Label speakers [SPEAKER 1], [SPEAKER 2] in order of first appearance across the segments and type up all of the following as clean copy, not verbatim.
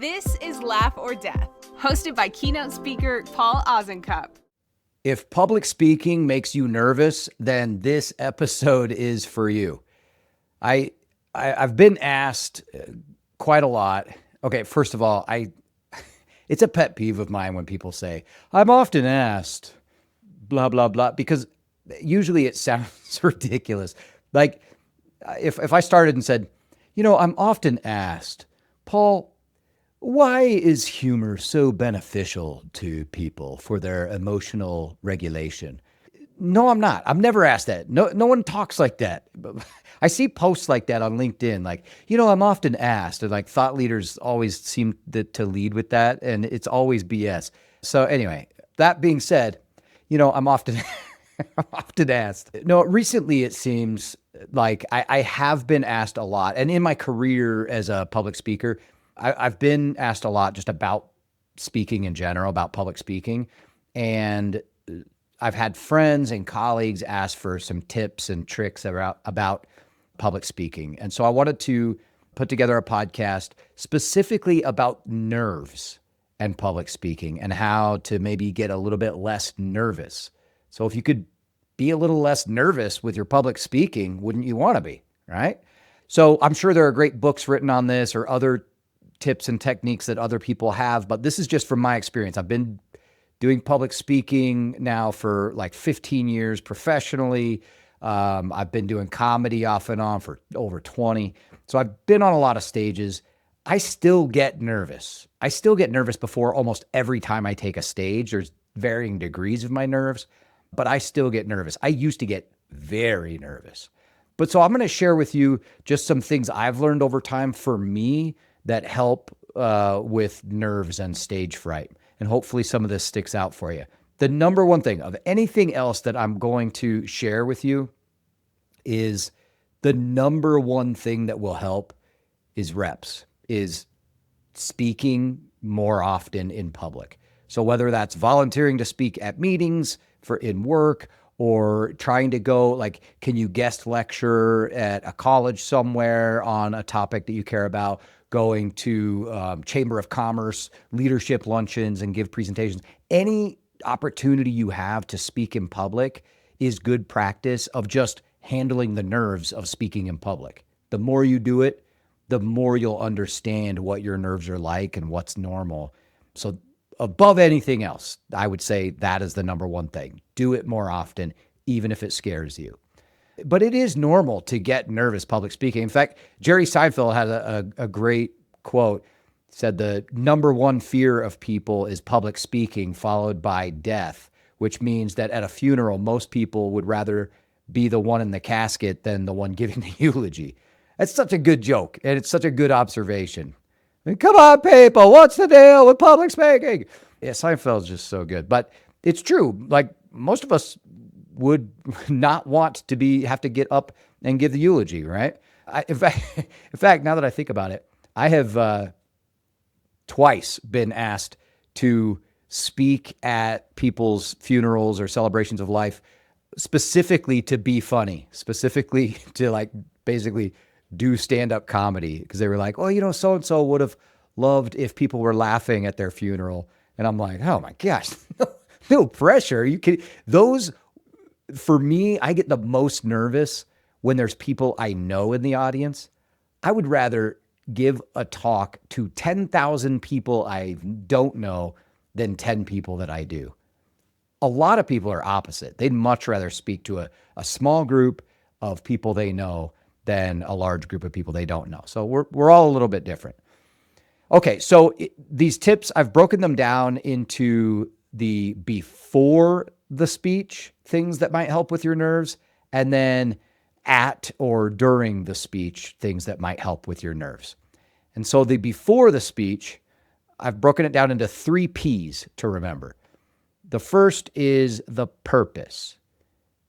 [SPEAKER 1] This is Laugh or Death, hosted by keynote speaker Paul Ozenkup.
[SPEAKER 2] If public speaking makes you nervous, then this episode is for you. I've been asked quite a lot. Okay, first of all, it's a pet peeve of mine when people say, I'm often asked, blah, blah, blah, because usually it sounds ridiculous. Like if I started and said, I'm often asked, Paul, why is humor so beneficial to people for their emotional regulation? No, I'm not. I'm never asked that. No one talks like that. I see posts like that on LinkedIn. Like, I'm often asked, and like thought leaders always seem to lead with that. And it's always BS. So anyway, that being said, I'm often, I'm often asked. No, recently it seems like I have been asked a lot. And in my career as a public speaker, I've been asked a lot just about speaking in general, about public speaking. And I've had friends and colleagues ask for some tips and tricks about public speaking. And so I wanted to put together a podcast specifically about nerves and public speaking and how to maybe get a little bit less nervous. So if you could be a little less nervous with your public speaking, wouldn't you want to be, right? So I'm sure there are great books written on this or other tips and techniques that other people have, but this is just from my experience. I've been doing public speaking now for like 15 years professionally. I've been doing comedy off and on for over 20. So I've been on a lot of stages. I still get nervous. I still get nervous before almost every time I take a stage. There's varying degrees of my nerves, but I still get nervous. I used to get very nervous. But so I'm going to share with you just some things I've learned over time for me that help with nerves and stage fright. And hopefully some of this sticks out for you. The number one thing of anything else that I'm going to share with you is the number one thing that will help is reps, is speaking more often in public. So whether that's volunteering to speak at meetings in work or trying to go, like, can you guest lecture at a college somewhere on a topic that you care about, going to Chamber of Commerce, leadership luncheons and give presentations. Any opportunity you have to speak in public is good practice of just handling the nerves of speaking in public. The more you do it, the more you'll understand what your nerves are like and what's normal. So above anything else, I would say that is the number one thing. Do it more often, even if it scares you. But it is normal to get nervous public speaking. In fact, Jerry Seinfeld had a great quote, said the number one fear of people is public speaking followed by death, which means that at a funeral, most people would rather be the one in the casket than the one giving the eulogy. That's such a good joke, and it's such a good observation. I mean, come on, people, what's the deal with public speaking? Yeah, Seinfeld's just so good. But it's true. Like, most of us would not want to have to get up and give the eulogy, right? In fact, now that I think about it, I have twice been asked to speak at people's funerals or celebrations of life, specifically to be funny, specifically to like basically do stand-up comedy, because they were like, oh, so-and-so would have loved if people were laughing at their funeral. And I'm like, oh my gosh, no pressure. For me, I get the most nervous when there's people I know in the audience. I would rather give a talk to 10,000 people I don't know than 10 people that I do. A lot of people are opposite. They'd much rather speak to a small group of people they know than a large group of people they don't know. So we're all a little bit different. Okay, so these tips, I've broken them down into the before the speech things that might help with your nerves, and then at or during the speech things that might help with your nerves. And so the before the speech, I've broken it down into 3 P's to remember. The first is the purpose.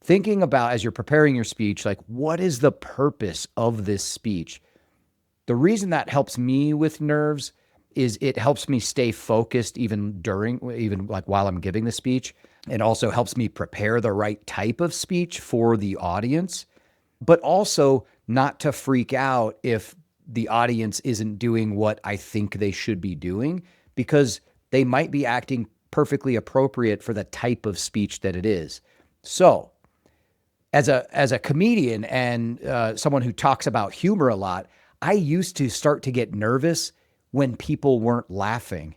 [SPEAKER 2] Thinking about, as you're preparing your speech, like, what is the purpose of this speech? The reason that helps me with nerves is it helps me stay focused even like while I'm giving the speech. It also helps me prepare the right type of speech for the audience, but also not to freak out if the audience isn't doing what I think they should be doing, because they might be acting perfectly appropriate for the type of speech that it is. So as a comedian and someone who talks about humor a lot, I used to start to get nervous when people weren't laughing.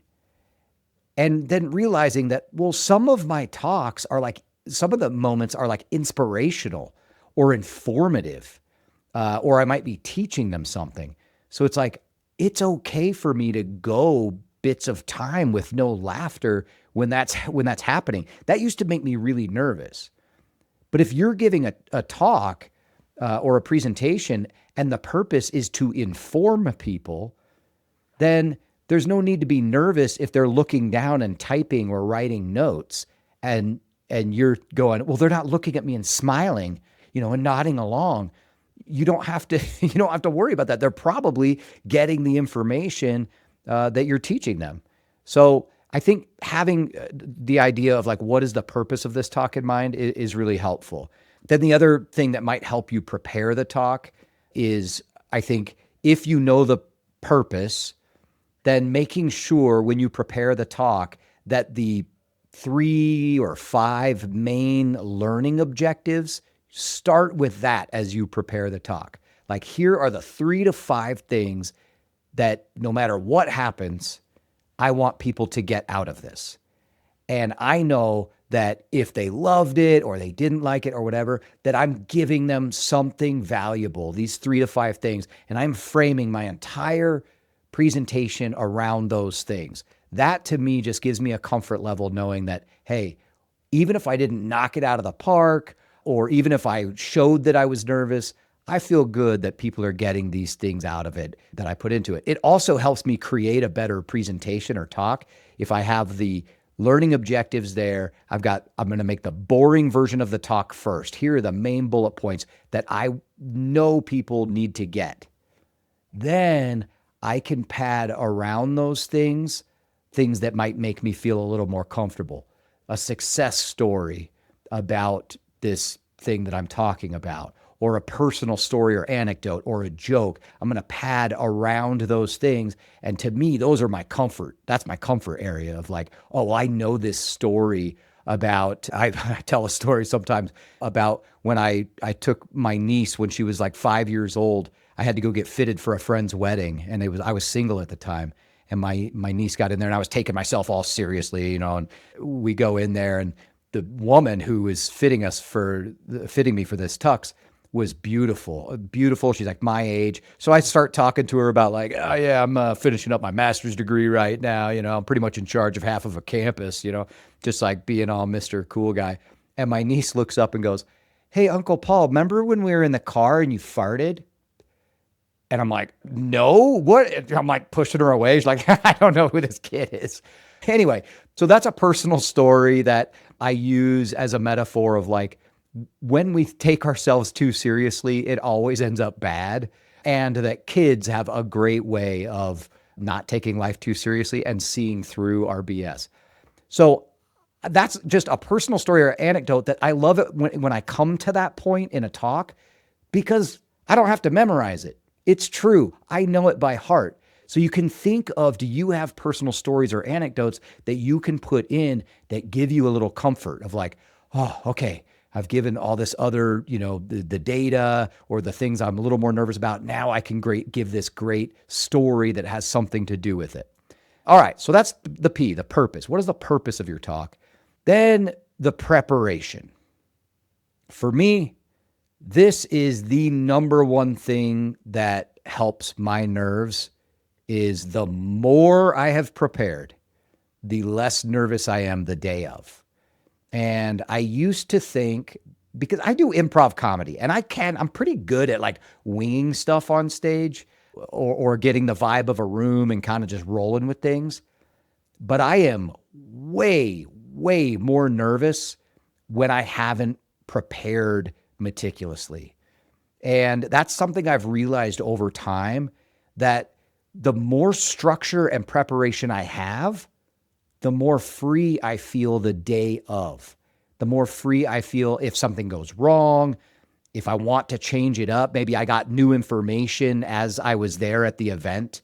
[SPEAKER 2] And then realizing that, well, some of my talks are like, some of the moments are like inspirational or informative, or I might be teaching them something. So it's like, it's okay for me to go bits of time with no laughter when that's happening. That used to make me really nervous. But if you're giving a talk or a presentation and the purpose is to inform people, then there's no need to be nervous if they're looking down and typing or writing notes, and you're going, well, they're not looking at me and smiling, and nodding along. You don't have to worry about that. They're probably getting the information that you're teaching them. So I think having the idea of like, what is the purpose of this talk in mind is really helpful. Then the other thing that might help you prepare the talk is, I think, if you know the purpose, then making sure when you prepare the talk that the 3 or 5 main learning objectives, start with that as you prepare the talk. Like, here are the 3 to 5 things that no matter what happens, I want people to get out of this. And I know that if they loved it or they didn't like it or whatever, that I'm giving them something valuable, these 3 to 5 things, and I'm framing my entire presentation around those things. That to me just gives me a comfort level knowing that, hey, even if I didn't knock it out of the park, or even if I showed that I was nervous, I feel good that people are getting these things out of it that I put into it. It also helps me create a better presentation or talk if I have the learning objectives there. I'm going to make the boring version of the talk first. Here are the main bullet points that I know people need to get. Then I can pad around those things that might make me feel a little more comfortable. A success story about this thing that I'm talking about, or a personal story or anecdote or a joke. I'm going to pad around those things. And to me, those are my comfort. That's my comfort area of like, oh, I know this story about, I tell a story sometimes about when I took my niece when she was like 5 years old. I had to go get fitted for a friend's wedding, and I was single at the time. And my niece got in there, and I was taking myself all seriously, and we go in there, and the woman who was fitting me for this tux was beautiful. She's like my age. So I start talking to her about like, oh yeah, I'm finishing up my master's degree right now. I'm pretty much in charge of half of a campus, just like being all Mr. Cool Guy. And my niece looks up and goes, hey, Uncle Paul, remember when we were in the car and you farted? And I'm like, no, what? I'm like pushing her away. She's like, I don't know who this kid is. Anyway, so that's a personal story that I use as a metaphor of like, when we take ourselves too seriously, it always ends up bad. And that kids have a great way of not taking life too seriously and seeing through our BS. So that's just a personal story or anecdote that I love it when I come to that point in a talk, because I don't have to memorize it. It's true. I know it by heart. So you can think of, do you have personal stories or anecdotes that you can put in that give you a little comfort of like, oh, okay, I've given all this other, the data or the things I'm a little more nervous about. Now I can give this great story that has something to do with it. All right, so that's the P, the purpose. What is the purpose of your talk? Then the preparation. For me, this is the number one thing that helps my nerves. Is the more I have prepared, the less nervous I am the day of. And I used to think, because I do improv comedy and I'm pretty good at like winging stuff on stage or getting the vibe of a room and kind of just rolling with things. But I am way, way more nervous when I haven't prepared meticulously. And that's something I've realized over time, that the more structure and preparation I have, the more free I feel the day of. The more free I feel if something goes wrong, If I want to change it up, maybe I got new information as I was there at the event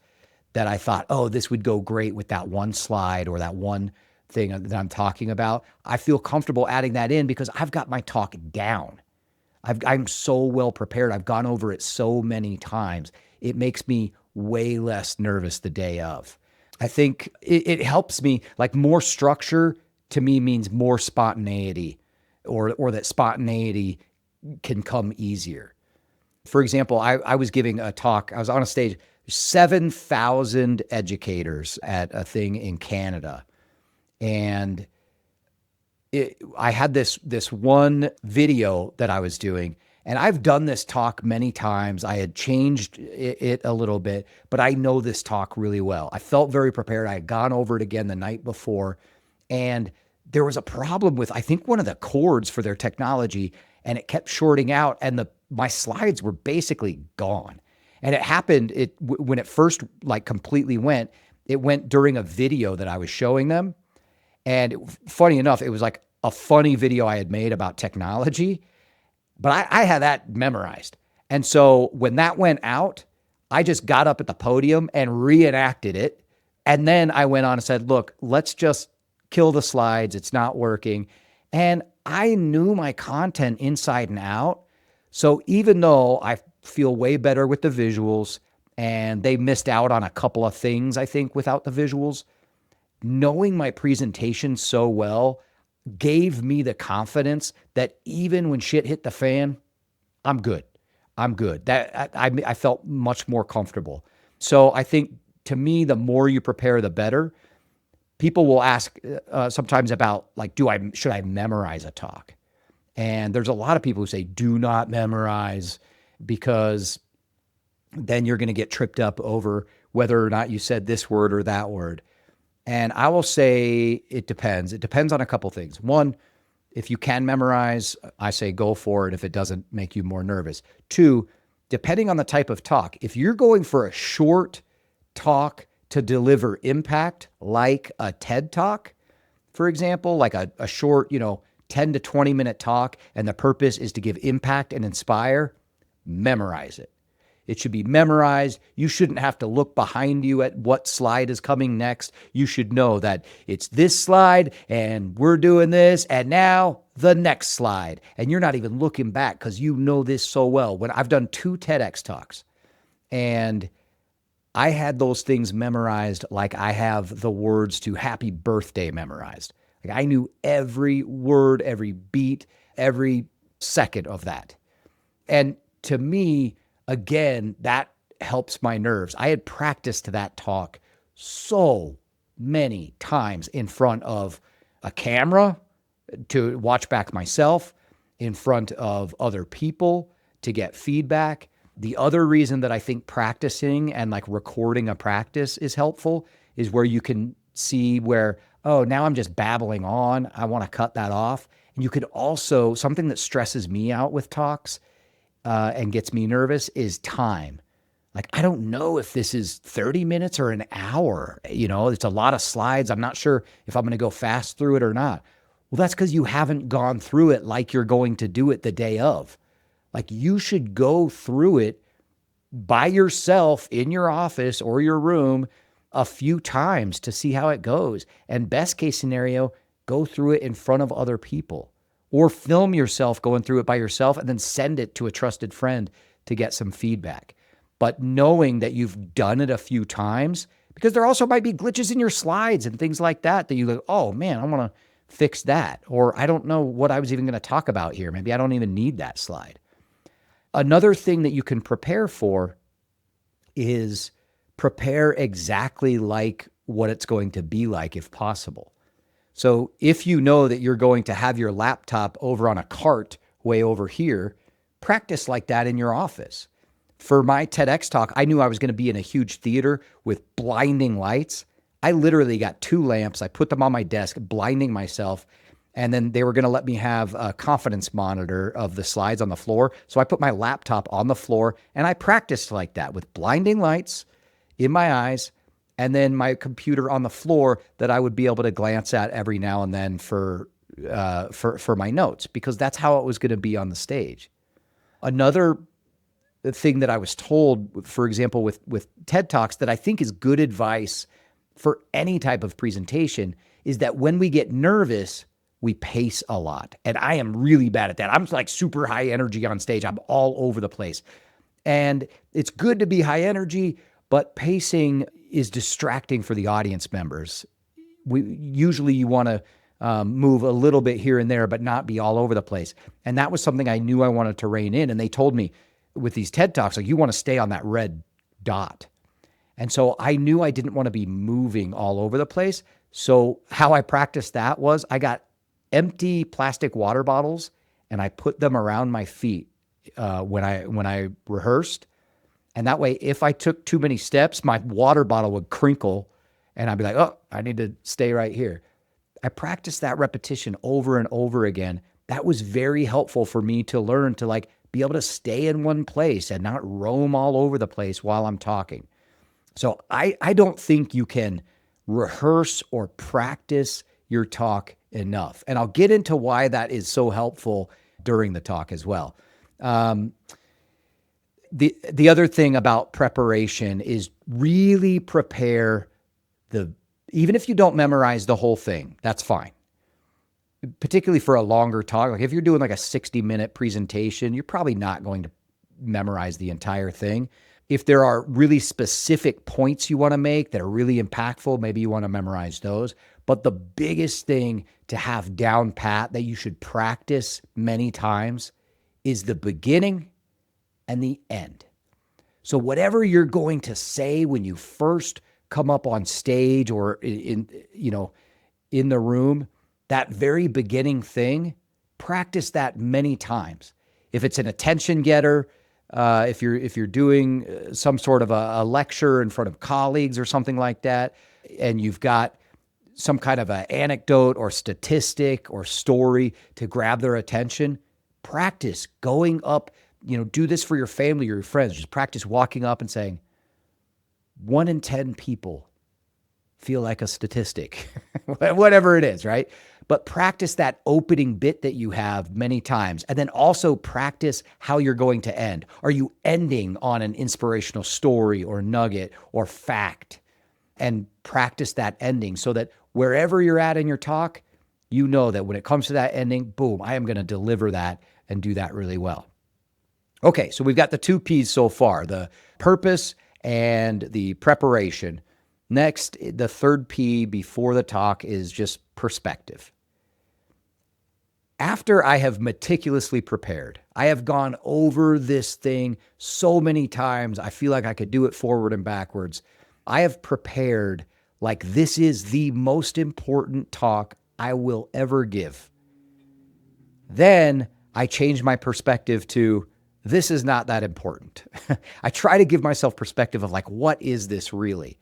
[SPEAKER 2] that I thought, oh, this would go great with that one slide or that one thing that I'm talking about. I feel comfortable adding that in because I've got my talk down. I'm so well prepared. I've gone over it so many times. It makes me way less nervous the day of. I think it helps me, like more structure to me means more spontaneity or that spontaneity can come easier. For example, I was giving a talk. I was on a stage, 7,000 educators at a thing in Canada. And I had this one video that I was doing, and I've done this talk many times. I had changed it a little bit, but I know this talk really well. I felt very prepared. I had gone over it again the night before, and there was a problem with, I think, one of the cords for their technology, and it kept shorting out, and my slides were basically gone. And it happened when it first like completely went, it went during a video that I was showing them. And funny enough, it was like a funny video I had made about technology, but I had that memorized. And so when that went out, I just got up at the podium and reenacted it. And then I went on and said, look, let's just kill the slides. It's not working. And I knew my content inside and out. So even though I feel way better with the visuals and they missed out on a couple of things, I think, without the visuals, knowing my presentation so well gave me the confidence that even when shit hit the fan, I'm good. I'm good. That I felt much more comfortable. So I think to me, the more you prepare, the better. People will ask sometimes about like, should I memorize a talk? And there's a lot of people who say, do not memorize because then you're going to get tripped up over whether or not you said this word or that word. And I will say it depends. It depends on a couple things. One, if you can memorize, I say go for it if it doesn't make you more nervous. Two, depending on the type of talk, if you're going for a short talk to deliver impact, like a TED Talk, for example, like a short, 10 to 20 minute talk, and the purpose is to give impact and inspire, memorize it. It should be memorized. You shouldn't have to look behind you at what slide is coming next. You should know that it's this slide and we're doing this and now the next slide. And you're not even looking back because you know this so well. When I've done 2 TEDx talks and I had those things memorized like I have the words to happy birthday memorized. Like I knew every word, every beat, every second of that. And to me, again, that helps my nerves. I had practiced that talk so many times in front of a camera to watch back myself, in front of other people to get feedback. The other reason that I think practicing and like recording a practice is helpful is where you can see where, oh, now I'm just babbling on. I want to cut that off. And you could also, something that stresses me out with talks and gets me nervous is time. Like, I don't know if this is 30 minutes or an hour. It's a lot of slides. I'm not sure if I'm going to go fast through it or not. Well, that's because you haven't gone through it like you're going to do it the day of. Like, you should go through it by yourself in your office or your room a few times to see how it goes. And best case scenario, go through it in front of other people or film yourself going through it by yourself and then send it to a trusted friend to get some feedback. But knowing that you've done it a few times, because there also might be glitches in your slides and things like that you go, oh man, I want to fix that. Or I don't know what I was even going to talk about here. Maybe I don't even need that slide. Another thing that you can prepare for is prepare exactly like what it's going to be like if possible. So if you know that you're going to have your laptop over on a cart way over here, practice like that in your office. For my TEDx talk, I knew I was going to be in a huge theater with blinding lights. I literally got 2 lamps. I put them on my desk, blinding myself. And then they were going to let me have a confidence monitor of the slides on the floor. So I put my laptop on the floor and I practiced like that with blinding lights in my eyes and then my computer on the floor that I would be able to glance at every now and then for my notes, because that's how it was going to be on the stage. Another thing that I was told, for example, with TED Talks that I think is good advice for any type of presentation is that when we get nervous, we pace a lot. And I am really bad at that. I'm like super high energy on stage. I'm all over the place. And it's good to be high energy, but pacing is distracting for the audience members. Usually you want to move a little bit here and there, but not be all over the place. And that was something I knew I wanted to rein in. And they told me with these TED Talks, like, you want to stay on that red dot. And so I knew I didn't want to be moving all over the place. So how I practiced that was I got empty plastic water bottles and I put them around my feet when I rehearsed. And that way, if I took too many steps, my water bottle would crinkle and I'd be like, oh, I need to stay right here. I practiced that repetition over and over again. That was very helpful for me to learn to like be able to stay in one place and not roam all over the place while I'm talking. So I don't think you can rehearse or practice your talk enough. And I'll get into why that is so helpful during the talk as well. The other thing about preparation is really prepare even if you don't memorize the whole thing, that's fine. Particularly for a longer talk, like if you're doing like a 60-minute presentation, you're probably not going to memorize the entire thing. If there are really specific points you want to make that are really impactful, maybe you want to memorize those. But the biggest thing to have down pat that you should practice many times is the beginning and the end. So whatever you're going to say when you first come up on stage or in the room, that very beginning thing, practice that many times. If it's an attention getter, if you're doing some sort of a lecture in front of colleagues or something like that, and you've got some kind of an anecdote or statistic or story to grab their attention, practice going up. Do this for your family or your friends. Just practice walking up and saying, 1 in 10 people feel like a statistic, whatever it is, right? But practice that opening bit that you have many times. And then also practice how you're going to end. Are you ending on an inspirational story or nugget or fact? And practice that ending so that wherever you're at in your talk, you know that when it comes to that ending, boom, I am going to deliver that and do that really well. Okay, so we've got the 2 P's so far, the purpose and the preparation. Next, the 3rd P before the talk is just perspective. After I have meticulously prepared, I have gone over this thing so many times, I feel like I could do it forward and backwards. I have prepared like this is the most important talk I will ever give. Then I change my perspective to, this is not that important. I try to give myself perspective of like, what is this really?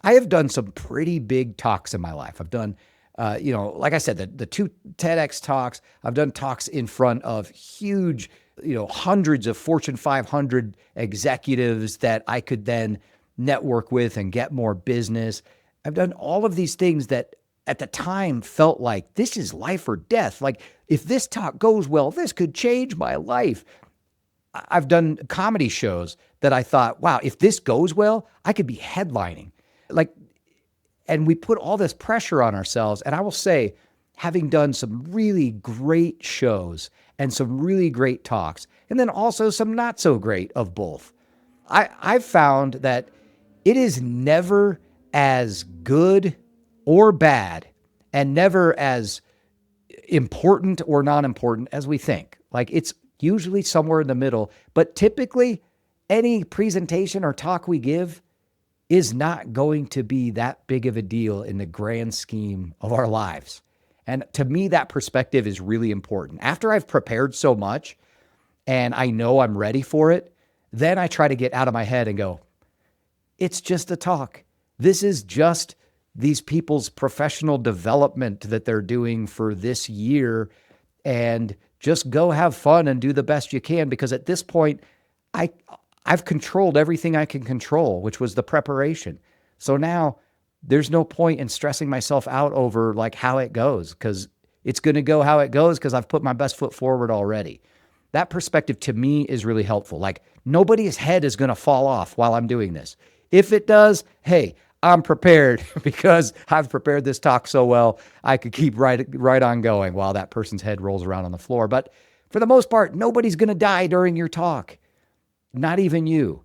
[SPEAKER 2] I have done some pretty big talks in my life. I've done, like I said, the 2 TEDx talks. I've done talks in front of huge, hundreds of Fortune 500 executives that I could then network with and get more business. I've done all of these things that at the time felt like this is life or death. Like if this talk goes well, this could change my life. I've done comedy shows that I thought, wow, if this goes well, I could be headlining. And we put all this pressure on ourselves. And I will say, having done some really great shows and some really great talks, and then also some not so great of both, I've found that it is never as good or bad and never as important or non-important as we think. Like it's usually somewhere in the middle, but typically any presentation or talk we give is not going to be that big of a deal in the grand scheme of our lives. And to me, that perspective is really important. After I've prepared so much and I know I'm ready for it, then I try to get out of my head and go, it's just a talk. This is just these people's professional development that they're doing for this year, and just go have fun and do the best you can, because at this point, I've controlled everything I can control, which was the preparation. So now there's no point in stressing myself out over like how it goes, because it's going to go how it goes because I've put my best foot forward already. that perspective to me is really helpful. Like nobody's head is going to fall off while I'm doing this. If it does, hey, I'm prepared because I've prepared this talk so well, I could keep right on going while that person's head rolls around on the floor. But for the most part, nobody's going to die during your talk, not even you.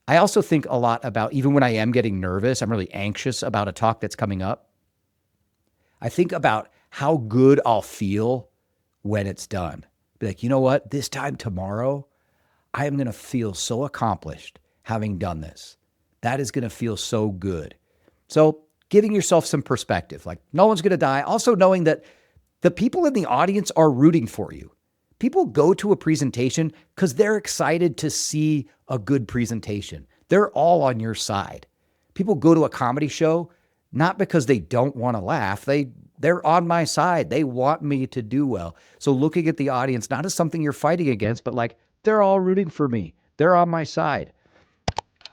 [SPEAKER 2] I also think a lot about, even when I am getting nervous, I'm really anxious about a talk that's coming up. I think about how good I'll feel when it's done. Be like, you know what? This time tomorrow, I am going to feel so accomplished having done this. That is going to feel so good. So giving yourself some perspective, like no one's going to die. Also knowing that the people in the audience are rooting for you. People go to a presentation because they're excited to see a good presentation. They're all on your side. People go to a comedy show not because they don't want to laugh. They're on my side. They want me to do well. So looking at the audience, not as something you're fighting against, but like they're all rooting for me. They're on my side.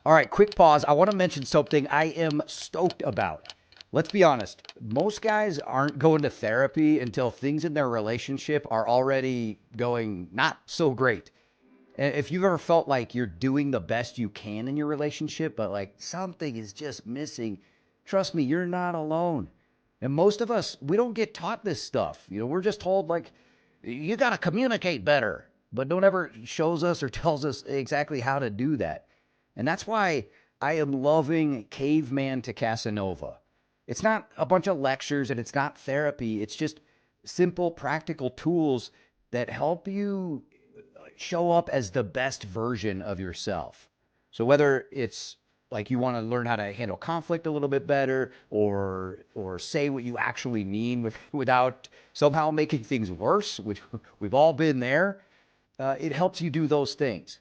[SPEAKER 2] All right, quick pause. I want to mention something I am stoked about. Let's be honest. Most guys aren't going to therapy until things in their relationship are already going not so great. And if you've ever felt like you're doing the best you can in your relationship, but like something is just missing, trust me, you're not alone. And most of us, we don't get taught this stuff. We're just told like, you got to communicate better, but no one ever shows us or tells us exactly how to do that. And that's why I am loving Caveman to Casanova. It's not a bunch of lectures and it's not therapy. It's just simple, practical tools that help you show up as the best version of yourself. So whether it's like you want to learn how to handle conflict a little bit better or say what you actually mean without somehow making things worse, which we've all been there, it helps you do those things.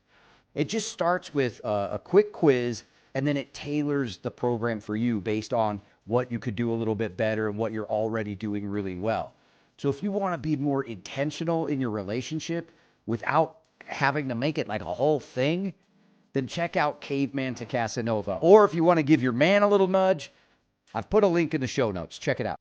[SPEAKER 2] It just starts with a quick quiz, and then it tailors the program for you based on what you could do a little bit better and what you're already doing really well. So if you want to be more intentional in your relationship without having to make it like a whole thing, then check out Caveman to Casanova. Or if you want to give your man a little nudge, I've put a link in the show notes. Check it out.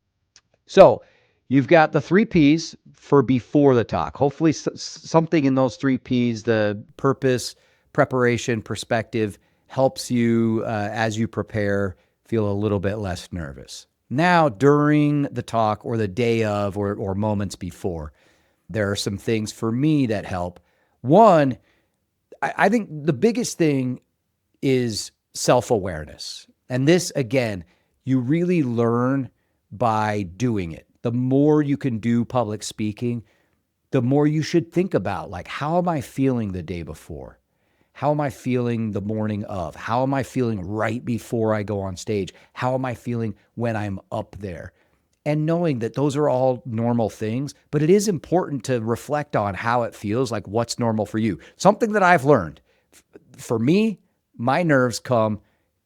[SPEAKER 2] So you've got the 3 Ps for before the talk. Hopefully something in those 3 Ps, the purpose, preparation, perspective, helps you as you prepare feel a little bit less nervous. Now, during the talk or the day of or moments before, there are some things for me that help. One, I think the biggest thing is self-awareness. And this, again, you really learn by doing it. The more you can do public speaking, the more you should think about, like, how am I feeling the day before? How am I feeling the morning of? How am I feeling right before I go on stage? How am I feeling when I'm up there? And knowing that those are all normal things, but it is important to reflect on how it feels, like what's normal for you. Something that I've learned, for me, my nerves come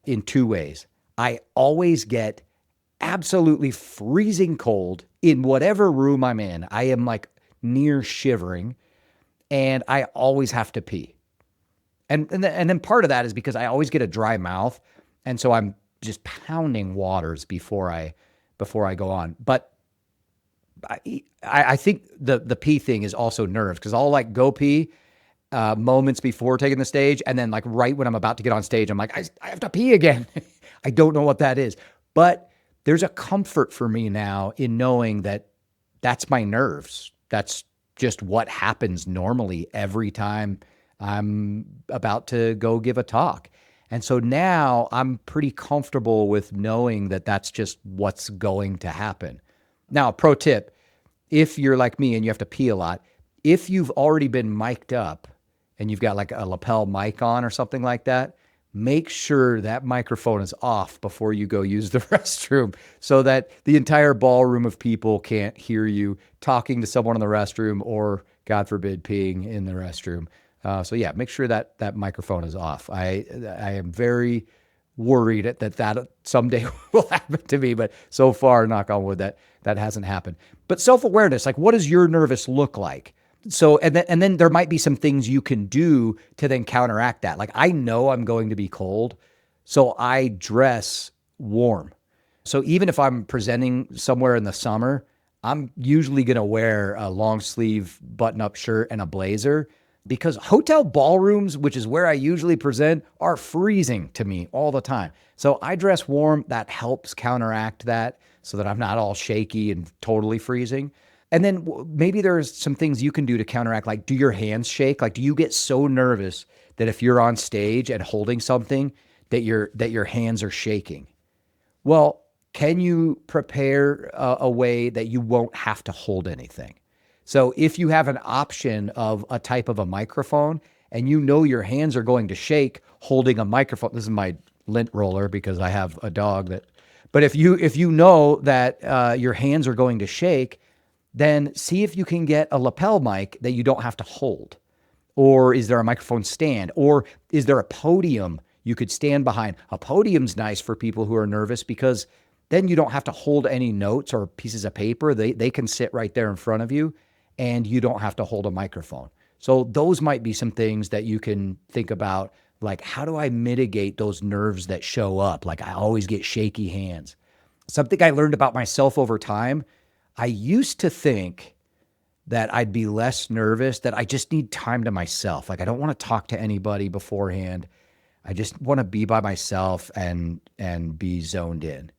[SPEAKER 2] in 2 ways. I always get absolutely freezing cold in whatever room I'm in. I am like near shivering, and I always have to pee. And then part of that is because I always get a dry mouth, and so I'm just pounding waters before I go on. But I think the pee thing is also nerves, because I'll like go pee moments before taking the stage, and then like right when I'm about to get on stage, I'm like, I have to pee again. I don't know what that is, but there's a comfort for me now in knowing that that's my nerves. That's just what happens normally every time I'm about to go give a talk. And so now I'm pretty comfortable with knowing that that's just what's going to happen. Now, pro tip, if you're like me and you have to pee a lot, if you've already been mic'd up and you've got like a lapel mic on or something like that, make sure that microphone is off before you go use the restroom so that the entire ballroom of people can't hear you talking to someone in the restroom or, God forbid, peeing in the restroom. So yeah, make sure that that microphone is off. I am very worried that someday will happen to me, but so far, knock on wood, that hasn't happened. But self-awareness, like what does your nervous look like? So, and then there might be some things you can do to then counteract that. Like I know I'm going to be cold, so I dress warm. So even if I'm presenting somewhere in the summer, I'm usually going to wear a long sleeve button up shirt and a blazer because hotel ballrooms, which is where I usually present, are freezing to me all the time. So I dress warm. That helps counteract that so that I'm not all shaky and totally freezing. And then maybe there's some things you can do to counteract, like do your hands shake? Like, do you get so nervous that if you're on stage and holding something that your hands are shaking? Well, can you prepare a way that you won't have to hold anything? So if you have an option of a type of a microphone and you know your hands are going to shake holding a microphone, this is my lint roller because I have a dog but if you know that your hands are going to shake, then see if you can get a lapel mic that you don't have to hold. Or is there a microphone stand? Or is there a podium you could stand behind? A podium's nice for people who are nervous because then you don't have to hold any notes or pieces of paper. They can sit right there in front of you and you don't have to hold a microphone. So those might be some things that you can think about, like, how do I mitigate those nerves that show up? Like, I always get shaky hands. Something I learned about myself over time, I used to think that I'd be less nervous, that I just need time to myself. Like, I don't want to talk to anybody beforehand. I just want to be by myself and be zoned in.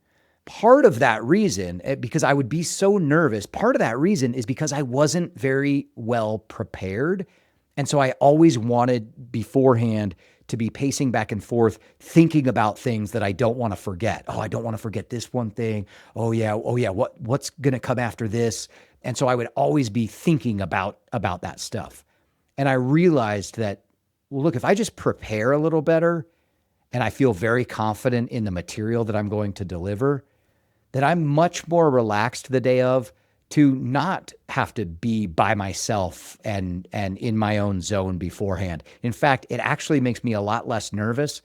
[SPEAKER 2] Part of that reason, because I would be so nervous, part of that reason is because I wasn't very well prepared. And so I always wanted beforehand to be pacing back and forth, thinking about things that I don't want to forget. Oh, I don't want to forget this one thing. Oh yeah, what's going to come after this? And so I would always be thinking about that stuff. And I realized that, well, look, if I just prepare a little better and I feel very confident in the material that I'm going to deliver, then I'm much more relaxed the day of to not have to be by myself and in my own zone beforehand. In fact, it actually makes me a lot less nervous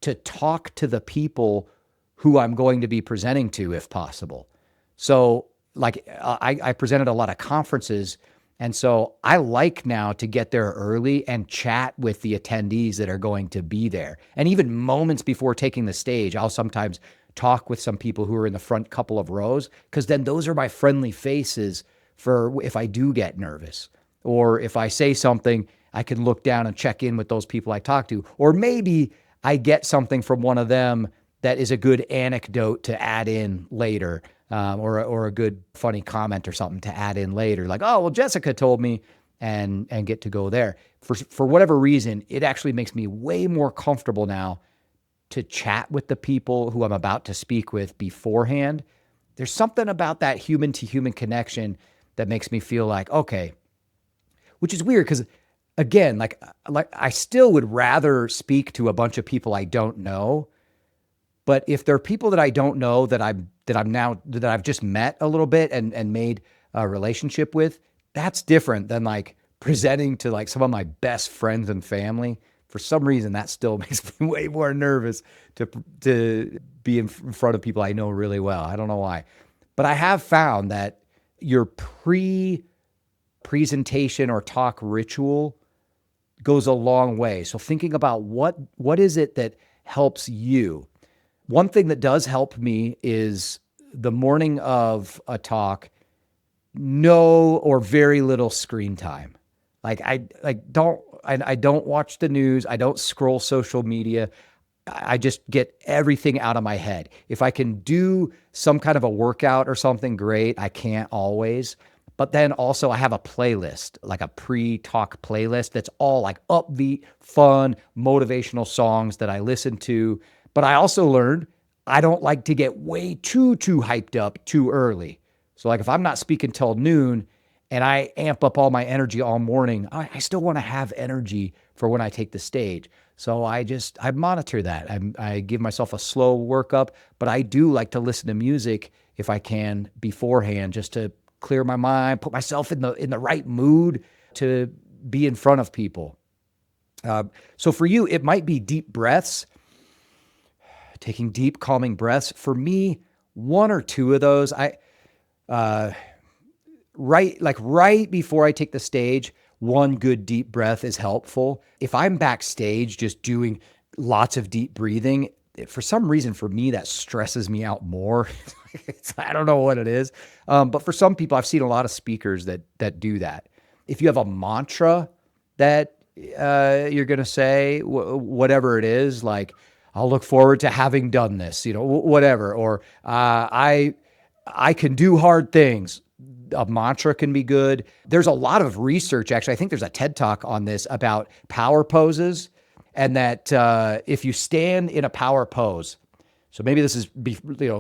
[SPEAKER 2] to talk to the people who I'm going to be presenting to, if possible. So like I presented a lot of conferences, and so I like now to get there early and chat with the attendees that are going to be there. And even moments before taking the stage, I'll sometimes talk with some people who are in the front couple of rows, because then those are my friendly faces for if I do get nervous. Or if I say something, I can look down and check in with those people I talk to. Or maybe I get something from one of them that is a good anecdote to add in later, or a good funny comment or something to add in later. Like, oh, well, Jessica told me, and get to go there. For whatever reason, it actually makes me way more comfortable now to chat with the people who I'm about to speak with beforehand. There's something about that human to human connection that makes me feel like, okay, which is weird because, again, like I still would rather speak to a bunch of people I don't know. But if there are people that I don't know that I've just met a little bit and made a relationship with, that's different than like presenting to like some of my best friends and family. For some reason, that still makes me way more nervous to be in front of people I know really well. I don't know why. But I have found that your pre-presentation or talk ritual goes a long way. So thinking about what is it that helps you. One thing that does help me is the morning of a talk, no or very little screen time. Like I don't watch the news. I don't scroll social media. I just get everything out of my head. If I can do some kind of a workout or something, great. I can't always. But then also I have a playlist, like a pre-talk playlist that's all like upbeat, fun, motivational songs that I listen to. But I also learned I don't like to get way too hyped up too early. So like if I'm not speaking till noon and I amp up all my energy all morning, I still want to have energy for when I take the stage. So I monitor that. I give myself a slow workup, but I do like to listen to music if I can beforehand, just to clear my mind, put myself in the right mood to be in front of people. So for you, it might be deep breaths, taking deep, calming breaths. For me, one or two of those, right before I take the stage, one good deep breath is helpful. If I'm backstage just doing lots of deep breathing, for some reason for me, that stresses me out more. I don't know what it is. But for some people, I've seen a lot of speakers that do that. If you have a mantra that you're going to say, whatever it is, like, I'll look forward to having done this, whatever, or I can do hard things. A mantra can be good. There's a lot of research, actually. I think there's a TED Talk on this about power poses, and that if you stand in a power pose, so maybe this is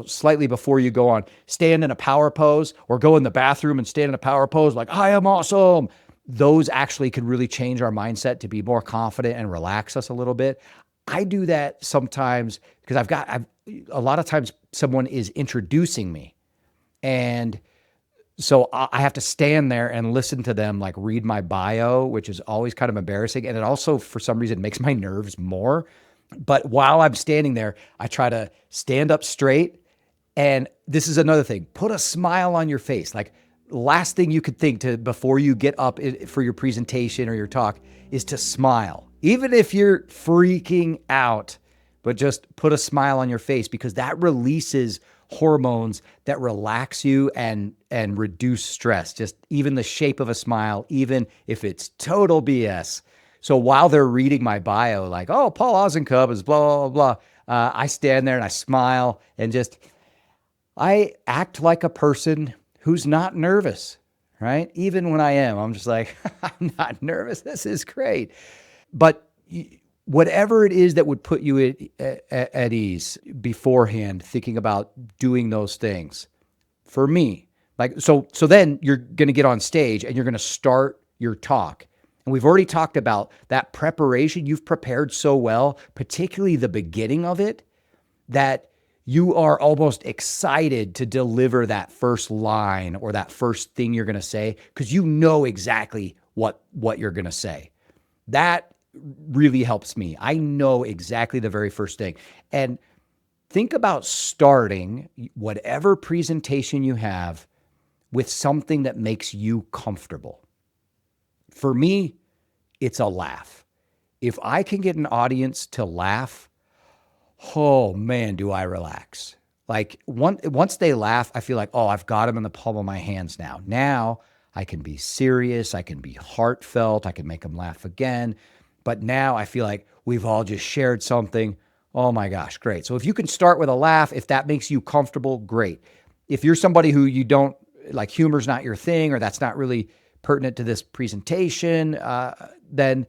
[SPEAKER 2] slightly before you go on, stand in a power pose, or go in the bathroom and stand in a power pose like, I am awesome. Those actually can really change our mindset to be more confident and relax us a little bit. I do that sometimes because I've a lot of times someone is introducing me, and so I have to stand there and listen to them like read my bio, which is always kind of embarrassing. And it also, for some reason, makes my nerves more. But while I'm standing there, I try to stand up straight. And this is another thing, put a smile on your face. Like, last thing you could think to before you get up for your presentation or your talk is to smile. Even if you're freaking out, but just put a smile on your face, because that releases hormones that relax you and reduce stress. Just even the shape of a smile, even if it's total BS. So while they're reading my bio, like, oh, Paul Ozenkub is blah, blah, blah, I stand there and I smile and I act like a person who's not nervous, right? Even when I am, I'm just like, I'm not nervous. This is great. But whatever it is that would put you at ease beforehand, thinking about doing those things, for me, like, so then you're going to get on stage and you're going to start your talk. And we've already talked about that preparation. You've prepared so well, particularly the beginning of it, that you are almost excited to deliver that first line or that first thing you're going to say, because you know exactly what you're going to say. That really helps me. I know exactly the very first thing. And think about starting whatever presentation you have with something that makes you comfortable. For me, it's a laugh. If I can get an audience to laugh, oh man, do I relax. Like, once they laugh, I feel like, oh, I've got them in the palm of my hands now. Now I can be serious. I can be heartfelt. I can make them laugh again. But now I feel like we've all just shared something. Oh my gosh, great. So if you can start with a laugh, if that makes you comfortable, great. If you're somebody who you don't, like, humor's not your thing, or that's not really pertinent to this presentation, then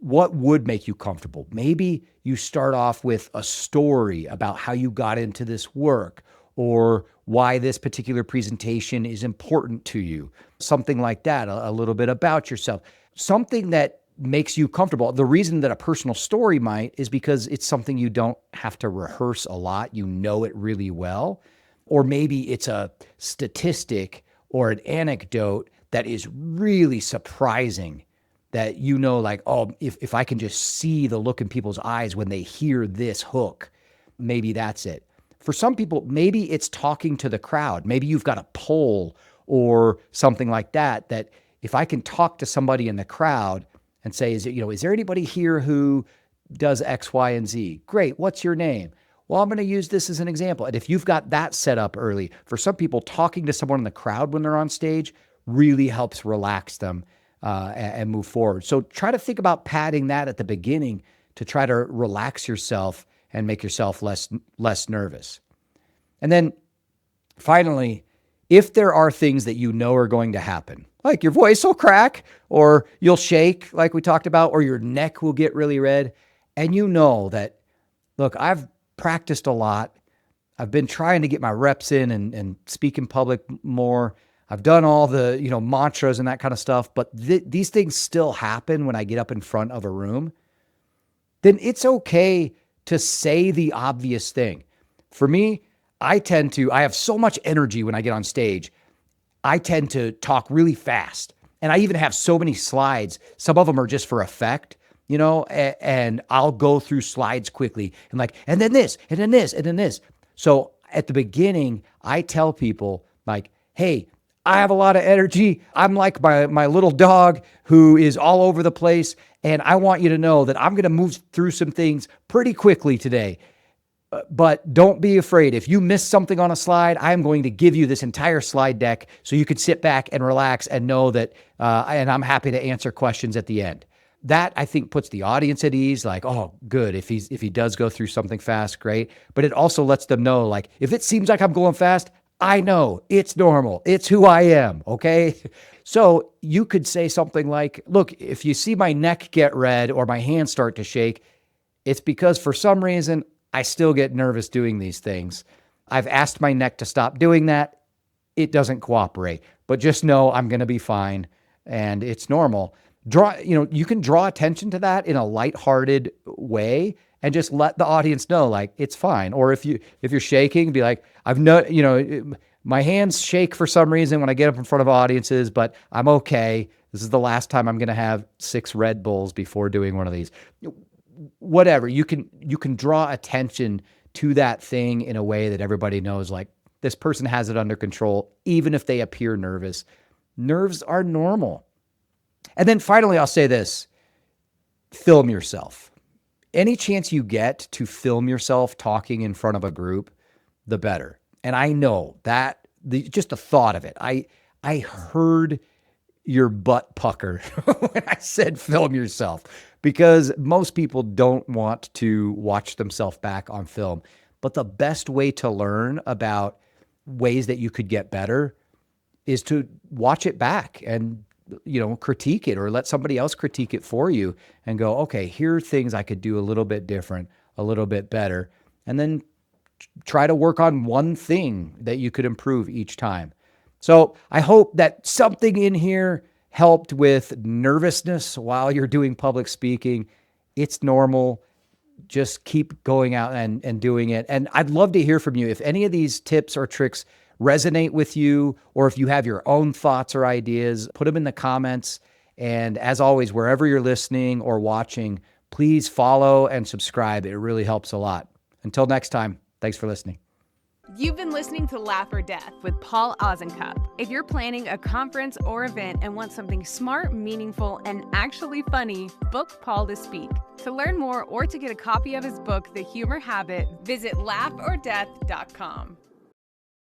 [SPEAKER 2] what would make you comfortable? Maybe you start off with a story about how you got into this work, or why this particular presentation is important to you. Something like that, a little bit about yourself. Something that makes you comfortable. The reason that a personal story might is because it's something you don't have to rehearse a lot. You know it really well. Or maybe it's a statistic or an anecdote that is really surprising, that like, oh, if I can just see the look in people's eyes when they hear this hook, maybe that's it. For some people, maybe it's talking to the crowd. Maybe you've got a poll or something like that, that if I can talk to somebody in the crowd and say, is there anybody here who does X, Y, and Z? Great. What's your name? Well, I'm going to use this as an example. And if you've got that set up early, for some people, talking to someone in the crowd when they're on stage really helps relax them and move forward. So try to think about padding that at the beginning to try to relax yourself and make yourself less nervous. And then finally, if there are things that you know are going to happen, like your voice will crack, or you'll shake like we talked about, or your neck will get really red, and you know that, look, I've practiced a lot. I've been trying to get my reps in and speak in public more. I've done all the, mantras and that kind of stuff, but these things still happen when I get up in front of a room. Then it's okay to say the obvious thing. For me, I have so much energy when I get on stage. I tend to talk really fast. And I even have so many slides. Some of them are just for effect, and I'll go through slides quickly and then this, and then this, and then this. So at the beginning, I tell people like, hey, I have a lot of energy. I'm like my little dog who is all over the place. And I want you to know that I'm going to move through some things pretty quickly today. But don't be afraid. If you miss something on a slide, I'm going to give you this entire slide deck so you can sit back and relax and know that, and I'm happy to answer questions at the end. That I think puts the audience at ease, like, oh, good. If he does go through something fast, great. But it also lets them know, like, if it seems like I'm going fast, I know it's normal. It's who I am. Okay. So you could say something like, look, if you see my neck get red or my hands start to shake, it's because for some reason I still get nervous doing these things. I've asked my neck to stop doing that. It doesn't cooperate, but just know I'm going to be fine and it's normal. You can draw attention to that in a lighthearted way and just let the audience know, like, it's fine. Or if you're shaking, be like, my hands shake for some reason when I get up in front of audiences, but I'm okay. This is the last time I'm going to have 6 Red Bulls before doing one of these. Whatever. You can draw attention to that thing in a way that everybody knows, like, this person has it under control, even if they appear nervous. Nerves are normal. And then finally, I'll say this, film yourself. Any chance you get to film yourself talking in front of a group, the better. And I know that just the thought of it, I heard your butt pucker when I said film yourself, because most people don't want to watch themselves back on film. But the best way to learn about ways that you could get better is to watch it back and critique it, or let somebody else critique it for you and go, okay, here are things I could do a little bit different, a little bit better. And then try to work on one thing that you could improve each time. So I hope that something in here helped with nervousness while you're doing public speaking. It's normal. Just keep going out and doing it. And I'd love to hear from you. If any of these tips or tricks resonate with you, or if you have your own thoughts or ideas, put them in the comments. And as always, wherever you're listening or watching, please follow and subscribe. It really helps a lot. Until next time, thanks for listening.
[SPEAKER 1] You've been listening to Laugh or Death with Paul Ozenkup. If you're planning a conference or event and want something smart, meaningful, and actually funny, book Paul to speak. To learn more or to get a copy of his book, The Humor Habit, visit laughordeath.com.